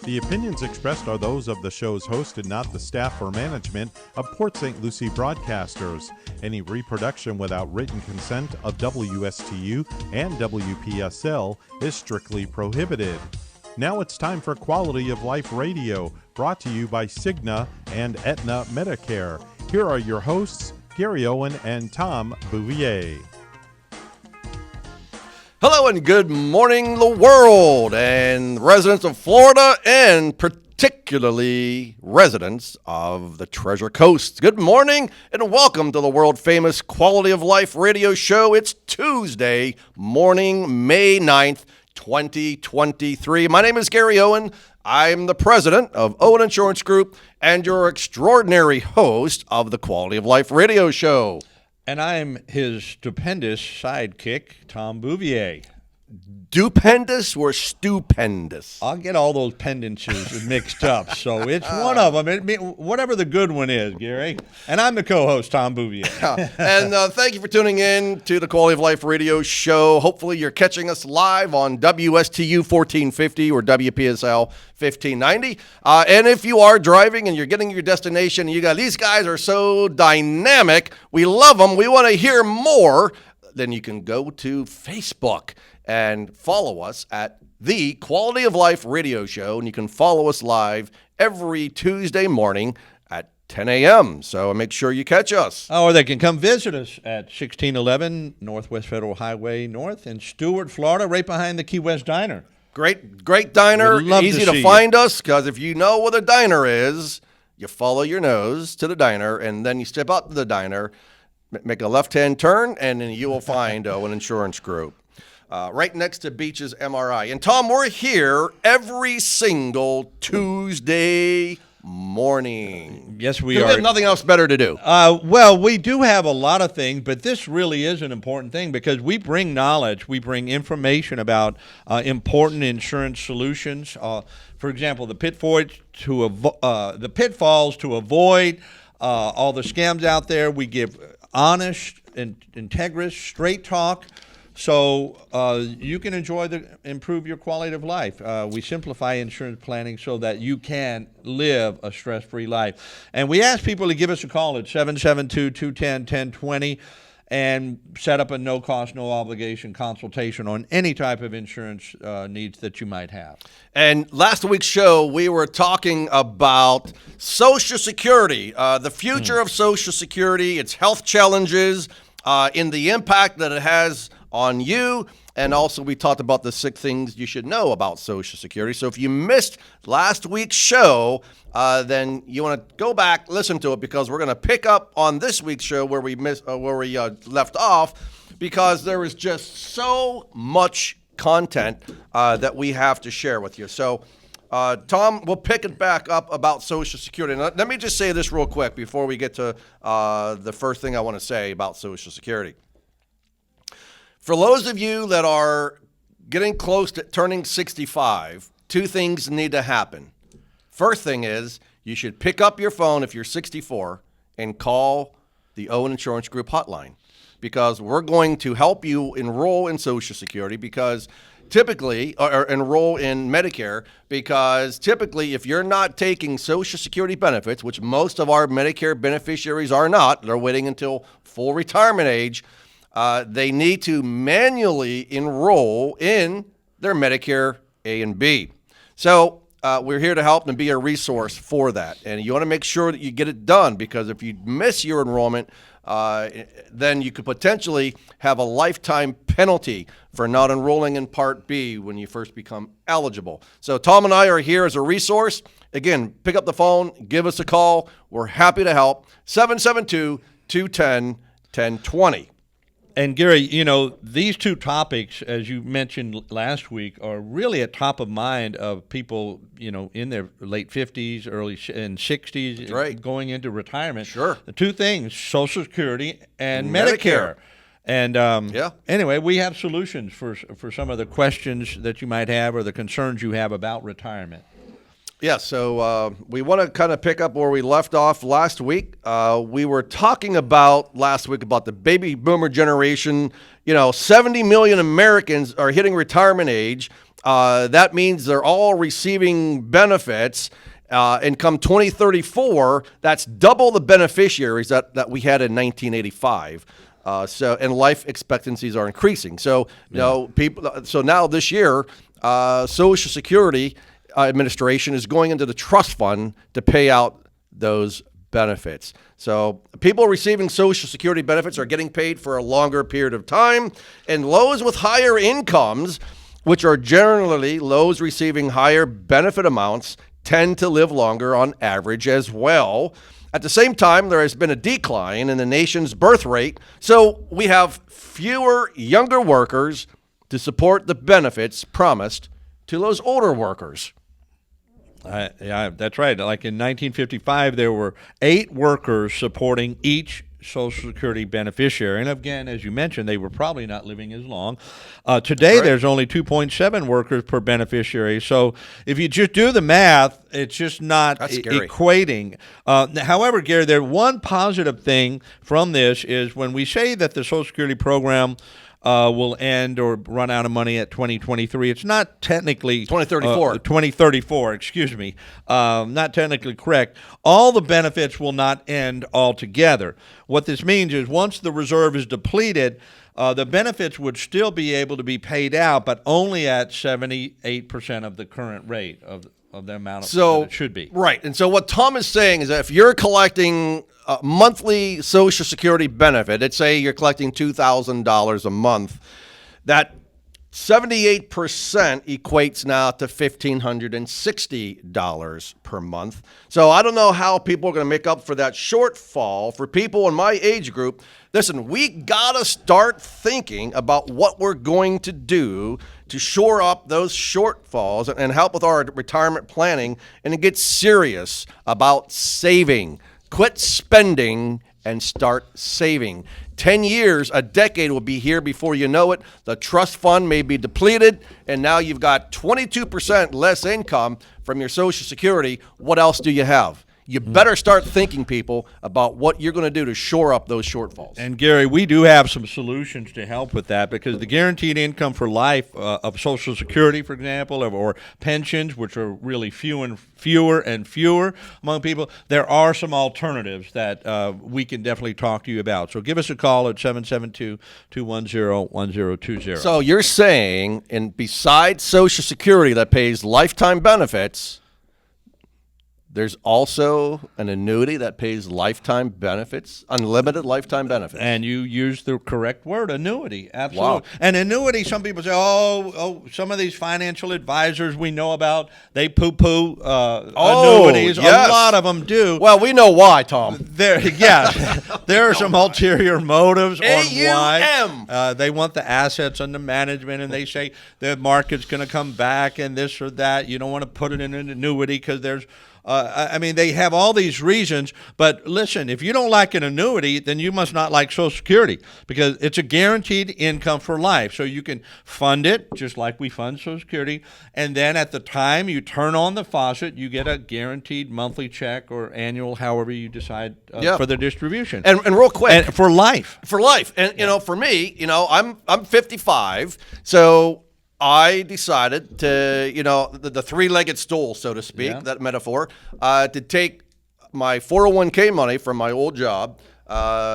The opinions expressed are those of the show's host and not the staff or management of Port St. Lucie Broadcasters. Any reproduction without written consent of WSTU and WPSL is strictly prohibited. Now it's time for Quality of Life Radio, brought to you by Cigna and Aetna Medicare. Here are your hosts, Gary Owen and Tom Bouvier. Hello and good morning, the world and residents of Florida and particularly residents of the Treasure Coast. Good morning and welcome to the world-famous Quality of Life radio show. It's Tuesday morning, May 9th, 2023. My name is Gary Owen. I'm the president of Owen Insurance Group and your extraordinary host of the Quality of Life radio show. And I'm his stupendous sidekick, Tom Bouvier. Dupendous or stupendous? I'll get all those pendences mixed up, so it's one of them. Whatever the good one is, Gary. And I'm the co-host, Tom Bouvier. And thank you for tuning in to the Quality of Life radio show. Hopefully you're catching us live on WSTU 1450 or WPSL 1590. And if you are driving and you're getting to your destination, these guys are so dynamic. We love them. We want to hear more. Then you can go to Facebook and follow us at the Quality of Life radio show. And you can follow us live every Tuesday morning at 10 a.m. So make sure you catch us. Or they can come visit us at 1611 Northwest Federal Highway North in Stuart, Florida, right behind the Key West Diner. Great diner. Easy to find us, because if you know where the diner is, you follow your nose to the diner, and then you step out to the diner, make a left-hand turn, and then you will find Owen Insurance Group. Right next to Beach's MRI. And Tom, we're here every single Tuesday morning. Yes, we are. are. We have nothing else better to do. Well, we do have a lot of things, but this really is an important thing because we bring knowledge, we bring information about important insurance solutions. For example, the pitfalls to avoid, all the scams out there. We give honest and integrous, straight talk. So you can improve your quality of life. We simplify insurance planning so that you can live a stress-free life. And we ask people to give us a call at 772-210-1020 and set up a no-cost, no-obligation consultation on any type of insurance needs that you might have. And last week's show, we were talking about Social Security, the future of Social Security, its health challenges, in the impact that it has on you, and also we talked about the 6 things you should know about Social Security. So if you missed last week's show, then you want to go back, listen to it, because we're going to pick up on this week's show where we left off, because there is just so much content that we have to share with you. So Tom, we'll pick it back up about Social Security. Now, let me just say this real quick before we get to the first thing I want to say about Social Security. For those of you that are getting close to turning 65, 2 things need to happen. First thing is you should pick up your phone if you're 64 and call the Owen Insurance Group hotline, because we're going to help you enroll in Social Security, because typically, or enroll in Medicare, because typically if you're not taking Social Security benefits, which most of our Medicare beneficiaries are not, they're waiting until full retirement age, they need to manually enroll in their Medicare A and B. So we're here to help and be a resource for that. And you want to make sure that you get it done, because if you miss your enrollment, then you could potentially have a lifetime penalty for not enrolling in Part B when you first become eligible. So Tom and I are here as a resource. Again, pick up the phone, give us a call. We're happy to help. 772-210-1020. And Gary, these 2 topics, as you mentioned last week, are really at top of mind of people, in their late 50s, early and 60s, right, going into retirement. Sure. The 2 things, Social Security and Medicare. And anyway, we have solutions for some of the questions that you might have or the concerns you have about retirement. Yeah, so we want to kind of pick up where we left off last week. We were talking about last week about the baby boomer generation. 70 million Americans are hitting retirement age. That means they're all receiving benefits. And come 2034, that's double the beneficiaries that we had in 1985. And life expectancies are increasing. So, people. So now this year, Social Security Administration is going into the trust fund to pay out those benefits. So people receiving Social Security benefits are getting paid for a longer period of time, and those with higher incomes, which are generally those receiving higher benefit amounts, tend to live longer on average as well. At the same time, there has been a decline in the nation's birth rate, so we have fewer younger workers to support the benefits promised to those older workers. Yeah, that's right. Like in 1955, there were 8 workers supporting each Social Security beneficiary. And again, as you mentioned, they were probably not living as long. Today, there's only 2.7 workers per beneficiary. So if you just do the math, it's just not equating. However, Gary, one positive thing from this is when we say that the Social Security program will end or run out of money at 2023. It's not technically 2034. 2034, excuse me. Not technically correct. All the benefits will not end altogether. What this means is once the reserve is depleted, the benefits would still be able to be paid out, but only at 78% of the current rate of the amount that it should be. Right. And so what Tom is saying is that if you're collecting a monthly Social Security benefit, let's say you're collecting $2,000 a month, that 78% equates now to $1,560 per month. So I don't know how people are going to make up for that shortfall. For people in my age group, listen, we got to start thinking about what we're going to do to shore up those shortfalls and help with our retirement planning and to get serious about saving. Quit spending and start saving. 10 years, a decade will be here before you know it. The trust fund may be depleted, and now you've got 22% less income from your Social Security. What else do you have? You better start thinking, people, about what you're going to do to shore up those shortfalls. And, Gary, we do have some solutions to help with that because the guaranteed income for life of Social Security, for example, or pensions, which are really fewer and fewer among people, there are some alternatives that we can definitely talk to you about. So give us a call at 772-210-1020. So you're saying, and besides Social Security that pays lifetime benefits, there's also an annuity that pays lifetime benefits, unlimited lifetime benefits. And you use the correct word, annuity. Absolutely. Wow. And annuity, some people say, some of these financial advisors we know about, they poo-poo annuities. Yes. A lot of them do. Well, we know why, Tom. There are some ulterior motives on why. They want the assets under management, and they say the market's going to come back and this or that. You don't want to put it in an annuity because there's they have all these reasons, but listen, if you don't like an annuity, then you must not like Social Security because it's a guaranteed income for life. So you can fund it just like we fund Social Security, and then at the time you turn on the faucet, you get a guaranteed monthly check or annual, however you decide for the distribution. And real quick, and for life. For life. And for me, I'm 55, so I decided to, the three-legged stool, so to speak, that metaphor, to take my 401k money from my old job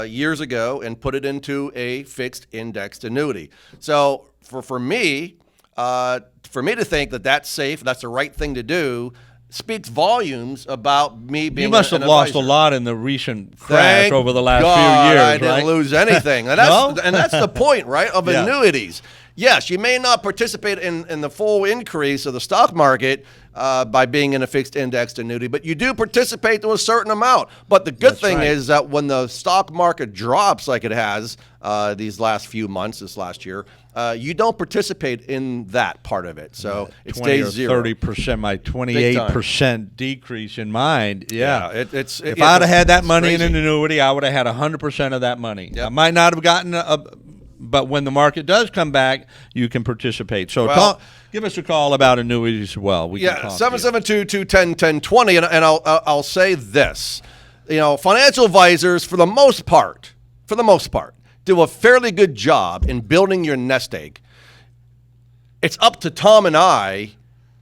years ago and put it into a fixed indexed annuity. So for me to think that that's safe, that's the right thing to do, speaks volumes about me being. You must have lost a lot in the recent crash over the last few years. I didn't lose anything, and that's the point, right? Of annuities. Yes, you may not participate in the full increase of the stock market by being in a fixed indexed annuity, but you do participate to a certain amount. But the good thing is that when the stock market drops like it has these last few months, this last year, you don't participate in that part of it. So it stays 0. 30%, my 28% decrease in mine. Yeah. If I'd have had that money in an annuity, I would have had 100% of that money. Yep. I might not have gotten but when the market does come back, you can participate. So give us a call about annuities as well. We can talk to you. 772-210-1020, and I'll say this. Financial advisors, for the most part, do a fairly good job in building your nest egg. It's up to Tom and I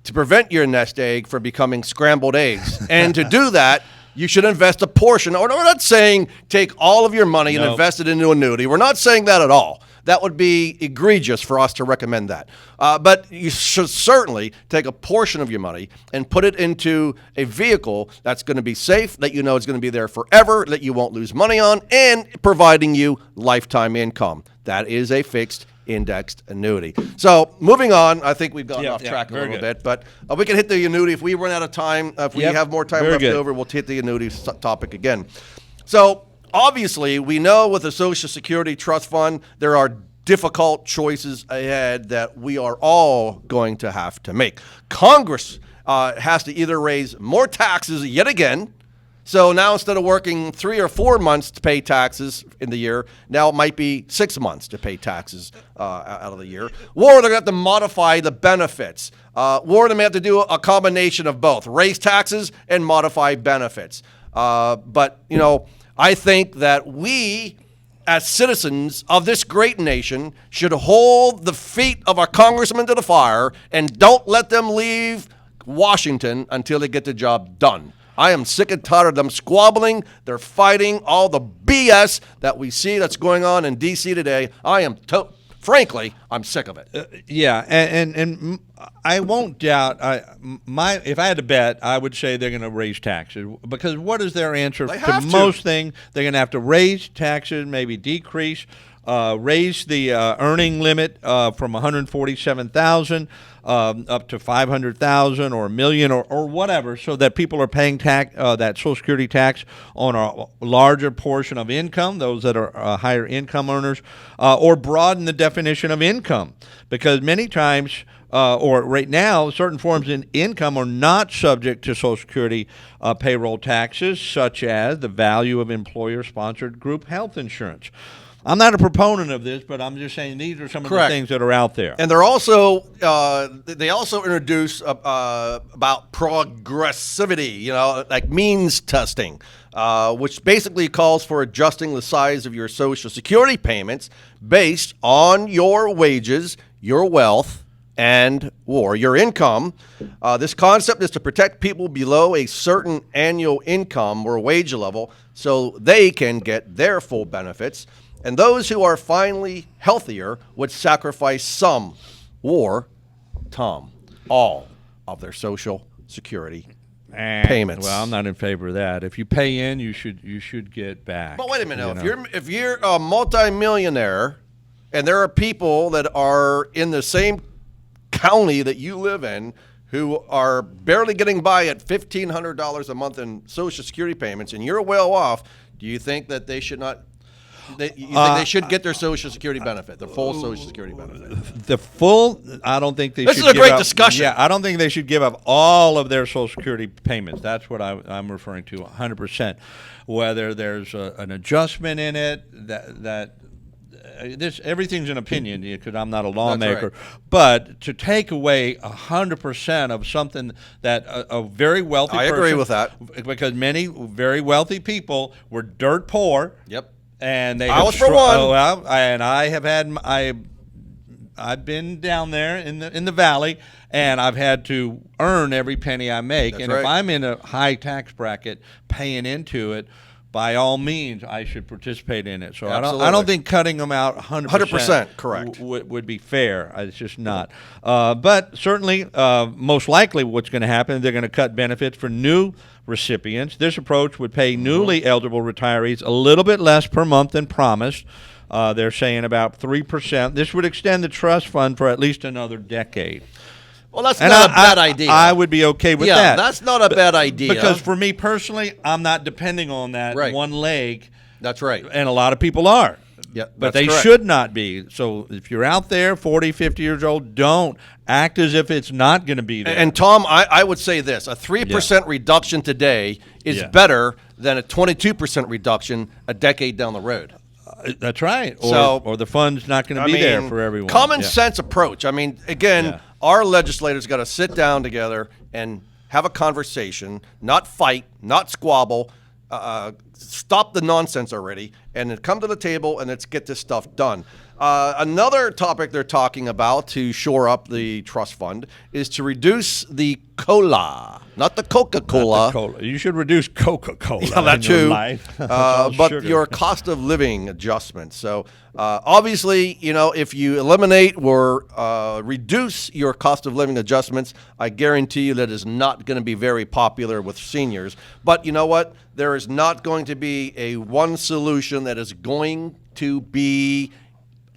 to prevent your nest egg from becoming scrambled eggs. And to do that, you should invest a portion. We're not saying take all of your money and invest it into annuity. We're not saying that at all. That would be egregious for us to recommend that. But you should certainly take a portion of your money and put it into a vehicle that's going to be safe, that you know is going to be there forever, that you won't lose money on, and providing you lifetime income. That is a fixed indexed annuity. So moving on, I think we've gotten off track a little bit, but we can hit the annuity if we run out of time. If we have more time left over, we'll hit the annuity topic again. So obviously, we know with the Social Security Trust Fund, there are difficult choices ahead that we are all going to have to make. Congress has to either raise more taxes yet again. So now instead of working 3 or 4 months to pay taxes in the year, now it might be 6 months to pay taxes out of the year. Or they're going to have to modify the benefits. Or they may have to do a combination of both, raise taxes and modify benefits. But I think that we, as citizens of this great nation, should hold the feet of our congressmen to the fire and don't let them leave Washington until they get the job done. I am sick and tired of them squabbling. They're fighting all the BS that we see that's going on in D.C. today. Frankly, I'm sick of it. And I won't doubt. If I had to bet, I would say they're going to raise taxes, because what is their answer to most things? They're going to have to raise taxes, maybe decrease, raise the earning limit from $147,000 up to $500,000 or $1 million or whatever, so that people are paying that Social Security tax on a larger portion of income, those that are higher income earners, or broaden the definition of income, because many times or right now, certain forms of income are not subject to Social Security payroll taxes, such as the value of employer-sponsored group health insurance. I'm not a proponent of this, but I'm just saying these are some of the things that are out there. And they're also they also introduce about progressivity, like means testing, which basically calls for adjusting the size of your Social Security payments based on your wages, your wealth, or your income. This concept is to protect people below a certain annual income or wage level so they can get their full benefits. And those who are finally healthier would sacrifice some or, Tom, all of their Social Security payments. Well, I'm not in favor of that. If you pay in, you should get back. But wait a minute. If you're a multimillionaire and there are people that are in the same county that you live in who are barely getting by at $1,500 a month in Social Security payments, and you're well off, do you think that they should not? You think they should get their Social Security benefit, the full Social Security benefit? The full, I don't think they should. This is a great discussion. Yeah, I don't think they should give up all of their Social Security payments. That's what I'm referring to, 100%. Whether there's an adjustment in it, everything's an opinion, because I'm not a lawmaker. Right. But to take away 100% of something that a very wealthy person, I agree with that, because many very wealthy people were dirt poor. Yep. And I was for one. And I have had I've been down there in the valley, and I've had to earn every penny I make. That's and right. If I'm in a high tax bracket paying into it, by all means, I should participate in it. So I don't think cutting them out 100% correct would be fair. It's just not. But certainly, most likely, what's going to happen, they're going to cut benefits for new recipients. This approach would pay newly eligible retirees a little bit less per month than promised. They're saying about 3%. This would extend the trust fund for at least another decade. Well, that's not a bad idea. I would be okay with that. Yeah, that's not a bad idea. Because for me personally, I'm not depending on that one leg. That's right. And a lot of people are. Yeah, but they correct. should not be. So if you're out there, 40, 50 years old, don't act as if it's not going to be there. And Tom, I would say this. A 3% reduction today is better than a 22% reduction a decade down the road. That's right. Or the fund's not going to be there for everyone. Common sense approach. I mean, again, our legislators got to sit down together and have a conversation, not fight, not squabble, stop the nonsense already, and then come to the table and let's get this stuff done. Another topic they're talking about to shore up the trust fund is to reduce the cola, not the Coca-Cola. You should reduce Coca-Cola. Yeah, that in your too. life. But sugar. your cost of living adjustment. So obviously, if you eliminate or reduce your cost of living adjustments, I guarantee you that is not going to be very popular with seniors. But you know what? There is not going to be a one solution that is going to be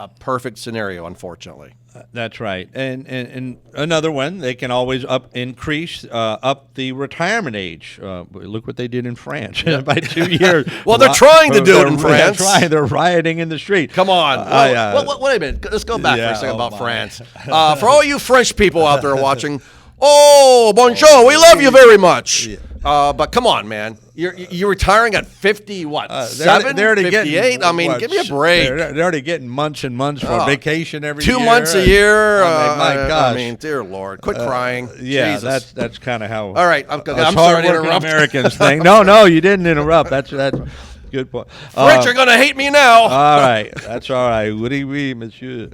a perfect scenario, unfortunately. That's right. And another one, they can always increase up the retirement age. Look what they did in France by 2 years. Well, they're trying to do it in France. They're rioting in the street. Come on. Wait a minute. Let's go back for a second about France. For all you French people out there watching, bonjour, we love you very much. But come on, man. You're retiring at 50, what, 7, they're 58? I mean, give me a break. They're already getting months and months for vacation every year. 2 months a year. My gosh. I mean, dear Lord, quit crying. Yeah, Jesus. that's kind of how. All right, I'm sorry to interrupt. Americans thing. No, you didn't interrupt. That's good point. French are going to hate me now. All right, that's all right. Oui, monsieur.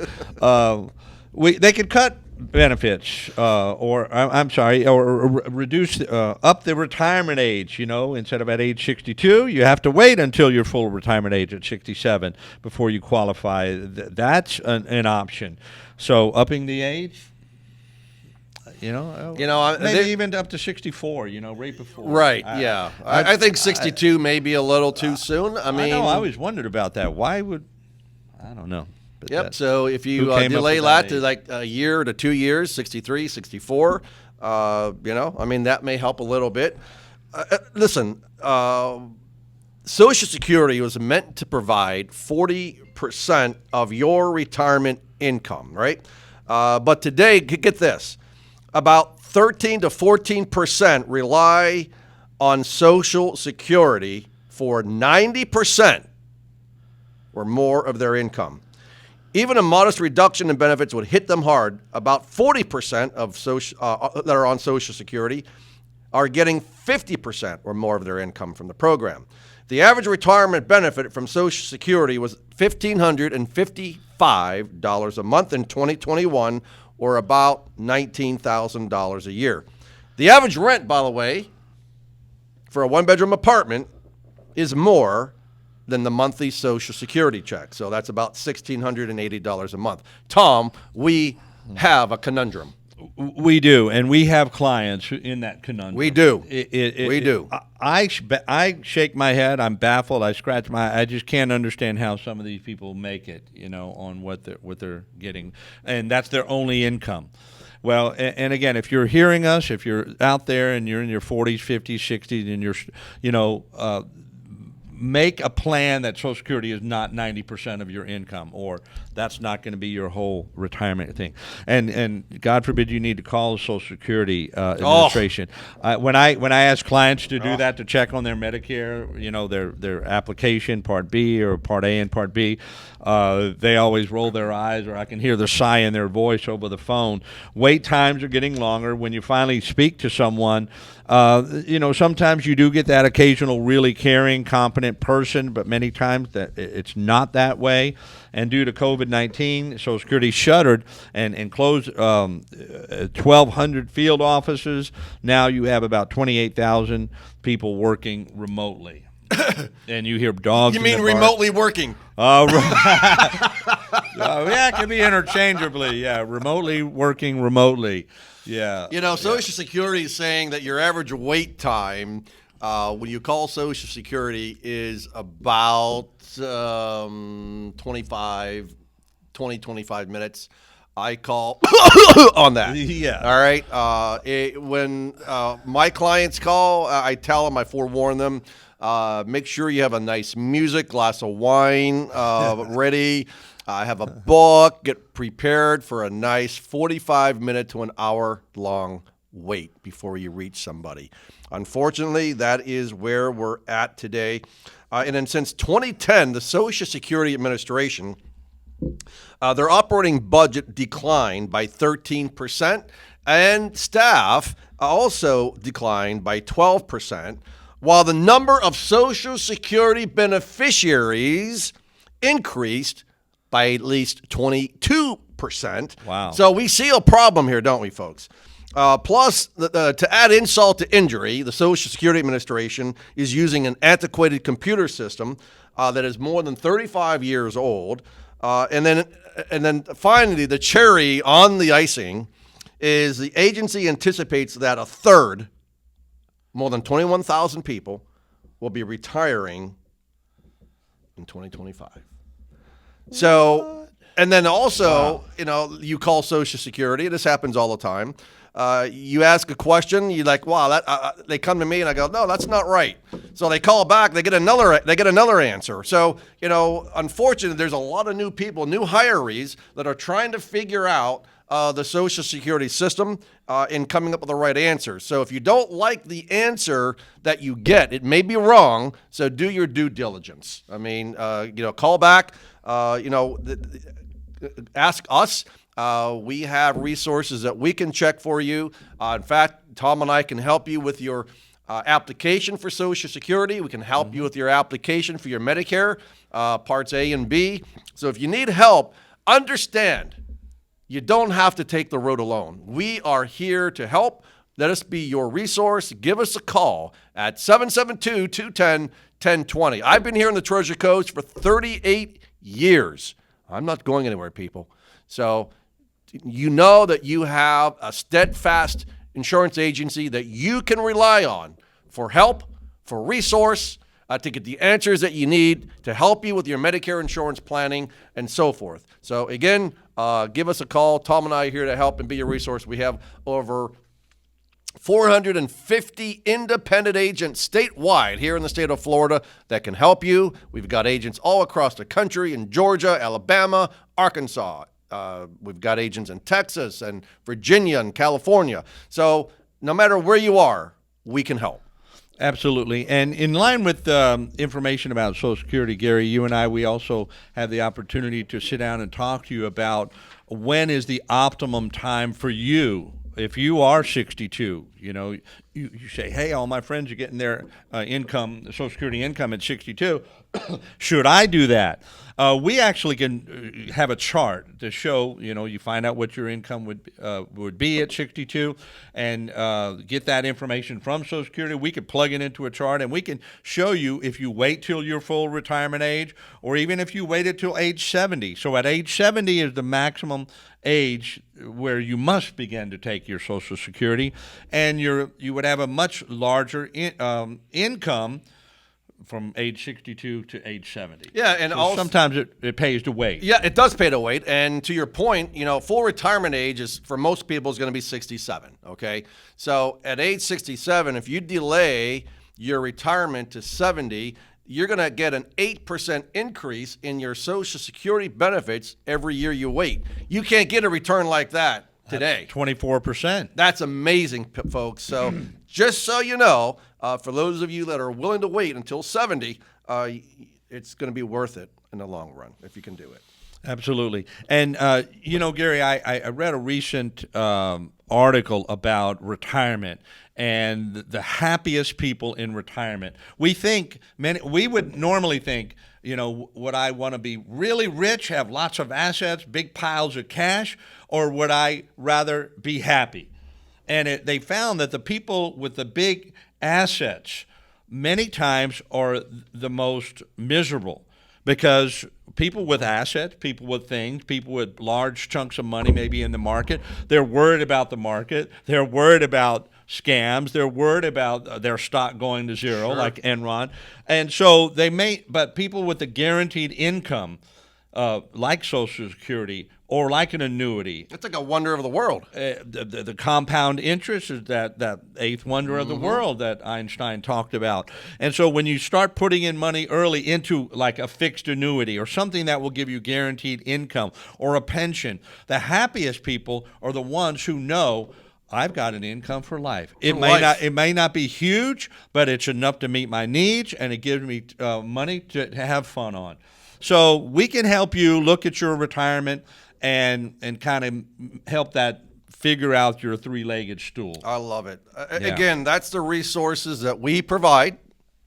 They could cut benefits, or reduce up the retirement age. Instead of at age 62, you have to wait until your full retirement age at 67 before you qualify. That's an option. So upping the age. Maybe even up to 64. Right before. Right. Yeah. I think 62 may be a little too soon. I mean, I always wondered about that. Why would I don't know. Yep. So if you delay that to like a year to 2 years, 63, 64, I mean, that may help a little bit. Listen, Social Security was meant to provide 40% of your retirement income, right? But today, get this, about 13 to 14% rely on Social Security for 90% or more of their income. Even a modest reduction in benefits would hit them hard. About 40% of that are on Social Security are getting 50% or more of their income from the program. The average retirement benefit from Social Security was $1,555 a month in 2021, or about $19,000 a year. The average rent, by the way, for a one-bedroom apartment is more than the monthly Social Security check. So that's about $1,680 a month. Tom, we have a conundrum. We do, and we have clients in that conundrum. We do. We do. I shake my head. I'm baffled. I scratch I just can't understand how some of these people make it, on what they're getting, and that's their only income. Well, and again, if you're hearing us, if you're out there and you're in your 40s, 50s, 60s, and you're, make a plan that Social Security is not 90% of your income, or that's not going to be your whole retirement thing. And God forbid you need to call the Social Security Administration. When I ask clients to do that, to check on their Medicare, their application, Part B or Part A and Part B, they always roll their eyes, or I can hear the sigh in their voice over the phone. Wait times are getting longer. When you finally speak to someone, sometimes you do get that occasional really caring, competent person, but many times that it's not that way. And due to COVID-19, Social Security shuttered and closed 1,200 field offices. Now you have about 28,000 people working remotely. And you hear dogs. You mean remotely working? Yeah, it can be interchangeably. Yeah, remotely working remotely. Yeah. Social Security is saying that your average wait time when you call Social Security is about 25 minutes. I call on that. Yeah. All right. When my clients call, I tell them, I forewarn them, make sure you have a nice music, glass of wine ready. Have a book. Get prepared for a nice 45-minute to an hour-long wait before you reach somebody. Unfortunately, that is where we're at today. And then since 2010, the Social Security Administration Their operating budget declined by 13%, and staff also declined by 12%, while the number of Social Security beneficiaries increased by at least 22%. Wow. So we see a problem here, don't we, folks? Plus, to add insult to injury, the Social Security Administration is using an antiquated computer system that is more than 35 years old. And then finally, the cherry on the icing is the agency anticipates that a third, more than 21,000 people, will be retiring in 2025. So, and then also, you call Social Security. This happens all the time. You ask a question, you're like, wow, they come to me and I go, no, that's not right. So they call back, they get another answer. So, unfortunately, there's a lot of new people, new hirees that are trying to figure out the Social Security system in coming up with the right answer. So if you don't like the answer that you get, it may be wrong, so do your due diligence. I mean, call back, ask us. We have resources that we can check for you. In fact, Tom and I can help you with your application for Social Security. We can help you with your application for your Medicare, Parts A and B. So if you need help, understand you don't have to take the road alone. We are here to help. Let us be your resource. Give us a call at 772-210-1020. I've been here in the Treasure Coast for 38 years. I'm not going anywhere, people. So you know that you have a steadfast insurance agency that you can rely on for help, for resource, to get the answers that you need to help you with your Medicare insurance planning and so forth. So again, give us a call. Tom and I are here to help and be your resource. We have over 450 independent agents statewide here in the state of Florida that can help you. We've got agents all across the country in Georgia, Alabama, Arkansas. We've got agents in Texas and Virginia and California. So no matter where you are, we can help. Absolutely. And in line with information about Social Security, Gary, you and I, we also have the opportunity to sit down and talk to you about when is the optimum time for you. If you are 62, you say, hey, all my friends are getting their Social Security income at 62. Should I do that? We actually can have a chart to show, you find out what your income would be at 62 and get that information from Social Security. We could plug it into a chart and we can show you if you wait till your full retirement age or even if you waited till age 70. So at age 70 is the maximum age where you must begin to take your Social Security, and you would have a much larger income from age 62 to age 70. Yeah, and so also sometimes it pays to wait. Yeah, it does pay to wait. And to your point, full retirement age is for most people is going to be 67. Okay, so at age 67, if you delay your retirement to 70, you're going to get an 8% increase in your Social Security benefits every year you wait. You can't get a return like that today. 24%. That's amazing, folks. So just so you know, for those of you that are willing to wait until 70, it's going to be worth it in the long run if you can do it. Absolutely. And, Gary, I read a recent article about retirement and the happiest people in retirement. We would normally think, would I want to be really rich, have lots of assets, big piles of cash, or would I rather be happy? And they found that the people with the big assets many times are the most miserable because people with assets, people with things, people with large chunks of money maybe in the market, they're worried about the market. They're worried about scams. They're worried about their stock going to zero, like Enron. And so but people with a guaranteed income, like Social Security or like an annuity. It's like a wonder of the world. The compound interest is that eighth wonder of the world that Einstein talked about. And so when you start putting in money early into like a fixed annuity or something that will give you guaranteed income or a pension, the happiest people are the ones who know I've got an income for life. For life. It may not be huge, but it's enough to meet my needs, and it gives me money to have fun on. So we can help you look at your retirement and kind of help that figure out your three-legged stool. I love it. Yeah. Again, that's the resources that we provide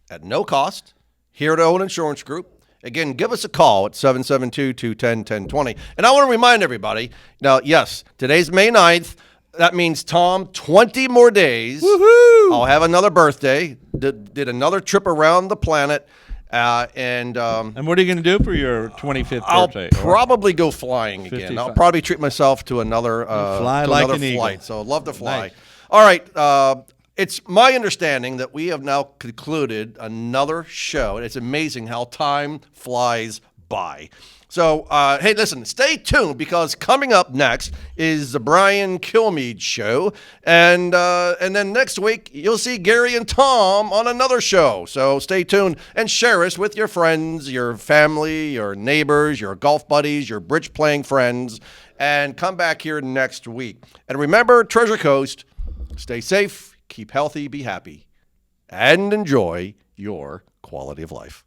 at no cost here at Owen Insurance Group. Again, give us a call at 772-210-1020. And I want to remind everybody, now, yes, today's May 9th. That means, Tom, 20 more days. Woohoo! I'll have another birthday, did another trip around the planet. And what are you going to do for your 25th I'll birthday? probably go flying again. 55. I'll probably treat myself to another fly like an eagle. flight. So love to fly. Nice. All right. It's my understanding that we have now concluded another show. And it's amazing how time flies by. So, hey, listen, stay tuned, because coming up next is the Brian Kilmeade Show. And then next week, you'll see Gary and Tom on another show. So stay tuned and share us with your friends, your family, your neighbors, your golf buddies, your bridge-playing friends. And come back here next week. And remember, Treasure Coast, stay safe, keep healthy, be happy, and enjoy your quality of life.